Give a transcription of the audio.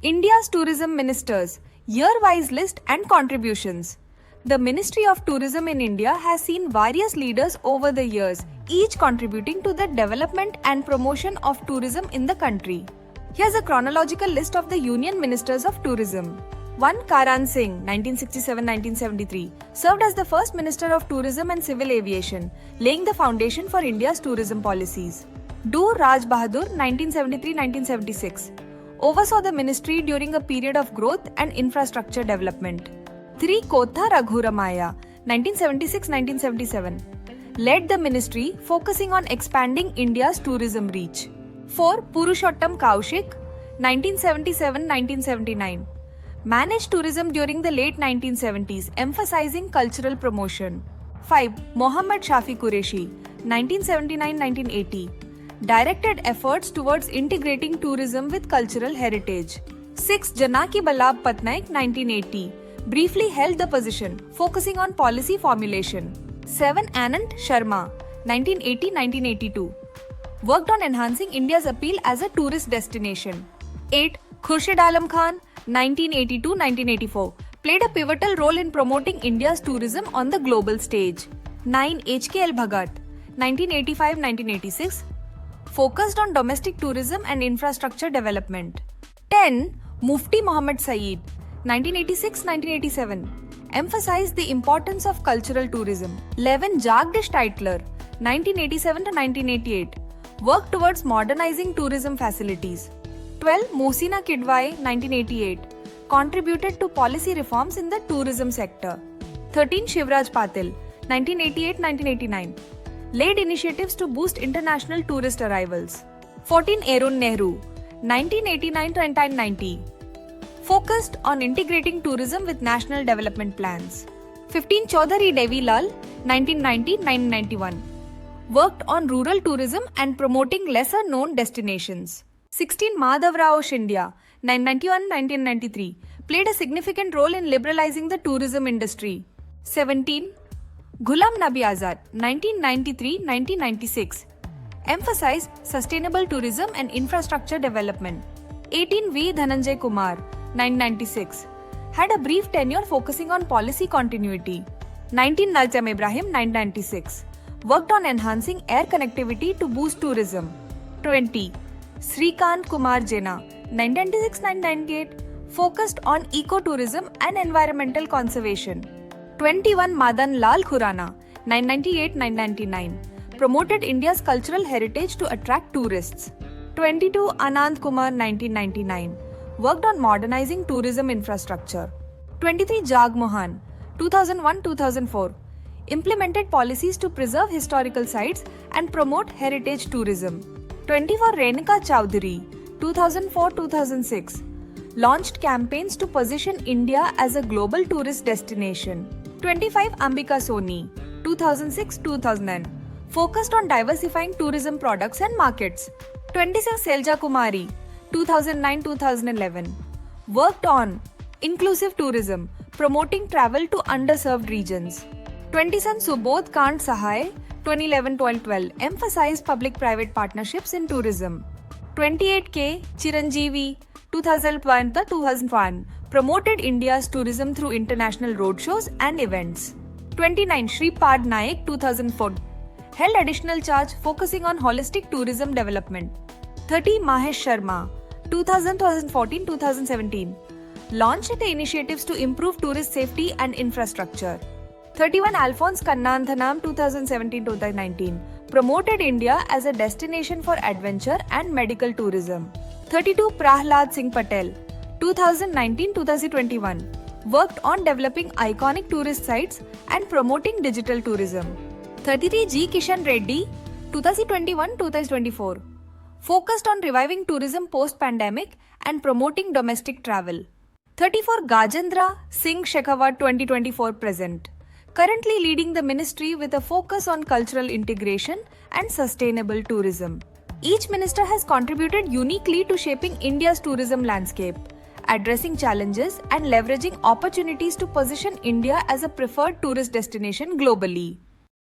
India's tourism ministers, year-wise list and contributions. The Ministry of Tourism in India has seen various leaders over the years, each contributing to the development and promotion of tourism in the country. Here's a chronological list of the Union Ministers of Tourism. 1. Karan Singh, 1967-1973, served as the first Minister of Tourism and Civil Aviation, laying the foundation for India's tourism policies. 2. Raj Bahadur, 1973-1976, oversaw the ministry during a period of growth and infrastructure development. 3. Kotha Raghuramaya, 1976-1977, led the ministry focusing on expanding India's tourism reach. 4. Purushottam Kaushik, 1977-1979, managed tourism during the late 1970s, emphasizing cultural promotion. 5. Mohammad Shafi Qureshi, 1979-1980, directed efforts towards integrating tourism with cultural heritage. 6. Janaki Ballabh Patnaik, 1980, briefly held the position, focusing on policy formulation. 7. Anand Sharma, 1980-1982, worked on enhancing India's appeal as a tourist destination. 8. Khurshid Alam Khan, 1982-1984, played a pivotal role in promoting India's tourism on the global stage. 9. HKL Bhagat, 1985-1986, focused on domestic tourism and infrastructure development. 10. Mufti Muhammad Saeed, 1986-1987, emphasized the importance of cultural tourism. 11. Jagdish Tytler, 1987-1988, worked towards modernizing tourism facilities. 12. Mohsina Kidwai, 1988, contributed to policy reforms in the tourism sector. 13. Shivraj Patil, 1988-1989, laid initiatives to boost international tourist arrivals. 14. Arun Nehru, 1989-1990, focused on integrating tourism with national development plans. 15. Chaudhary Devilal, 1990-1991, worked on rural tourism and promoting lesser-known destinations. 16. Madhav Rao Scindia, 1991-1993, played a significant role in liberalizing the tourism industry. 17. Ghulam Nabi Azad, 1993-1996, emphasized sustainable tourism and infrastructure development. 18. V. Dhananjay Kumar, 1996, had a brief tenure focusing on policy continuity. 19. Najam Ibrahim, 1996, worked on enhancing air connectivity to boost tourism. 20. Srikant Kumar Jena, 1996-1998, focused on ecotourism and environmental conservation. 21. Madan Lal Khurana, 998-999, promoted India's cultural heritage to attract tourists. 22. Anand Kumar, 1999, worked on modernizing tourism infrastructure. 23. Jag Mohan, 2001-2004, implemented policies to preserve historical sites and promote heritage tourism. 24. Renuka Chowdhury, 2004-2006, launched campaigns to position India as a global tourist destination. 25. Ambika Soni, 2006-2000, focused on diversifying tourism products and markets. 26. Selja Kumari, 2009-2011, worked on inclusive tourism, promoting travel to underserved regions. 27. Subodh Kant Sahai, 2011-2012, emphasized public-private partnerships in tourism. 28. K. Chiranjeevi, 2001-2001, promoted India's tourism through international roadshows and events. 29. Shripad Naik, 2004, held additional charge focusing on holistic tourism development. 30. Mahesh Sharma, 2014-2017, launched the initiatives to improve tourist safety and infrastructure. 31. Alphonse Kannanthanam, 2017-2019, promoted India as a destination for adventure and medical tourism. 32. Prahlad Singh Patel, 2019-2021, worked on developing iconic tourist sites and promoting digital tourism. 33. G. Kishan Reddy, 2021-2024, focused on reviving tourism post-pandemic and promoting domestic travel. 34. Gajendra Singh Shekhawat, 2024-present, currently leading the ministry with a focus on cultural integration and sustainable tourism. Each minister has contributed uniquely to shaping India's tourism landscape, addressing challenges and leveraging opportunities to position India as a preferred tourist destination globally.